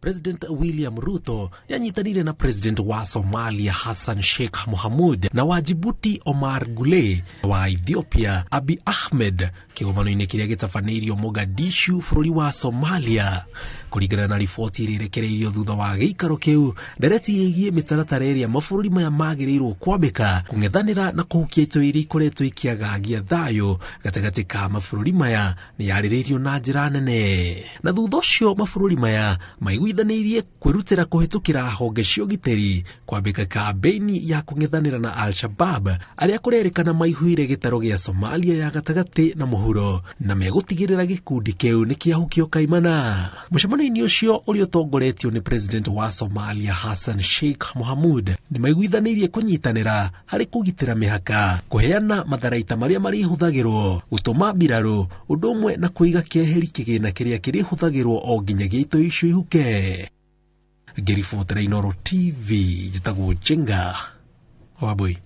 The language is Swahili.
President William Ruto yanyitanire na President wa Somalia Hassan Sheikh Mohamud na wa Djibouti Omar Gule, wa Ethiopia Abiy Ahmed kigomano-inĩ kĩrĩa gĩtabanĩirio Mogadishu bũrũri wa Somalia. Kũringana na riboti irekereirio thutha wa gĩikaro kĩu, ndereti yĩgiĩ mĩtaratara ĩrĩa mabũrũri maya magĩrĩirwo kwambĩka kũng'ethanĩra na kũhukia itoi iria ikoretwo ikĩagagia thayũ gatagatĩ ka mabũrũri maya nĩ yarĩrĩirio na njĩra nene. Na thutha ũcio mabũrũri maya maiguithanĩirie kwĩrutĩra kũhĩtũkĩra honge cia ũgitĩri kwambĩka kambĩini ya kũng'ethanĩra na Al-Shabab arĩa kũrerĩkana maihuire gĩtaro gĩa Somalia ya gatagatĩ na mũhuro na megũtigĩrĩra gĩkundi kĩu nĩ kĩahukio kaimana. Mũcemanio-inĩ ũcio ũrĩa ũtongoretio nĩ President wa Somalia Hassan Sheikh Mohamud nĩ maiguithanĩirie kũnyitanĩra harĩ kũgitĩra mĩhaka, kũheana matharaita marĩa marĩhũthagĩrwo, gũtũma mbirarũ, ũndũ ũmwe na kũiga kĩeheri kĩgĩna kĩrĩa kĩrĩhũthagĩrwo o nginyagia itoi icio ihuke. Ngĩribotera Inooro TV, njĩtagwo Njenga Wambui.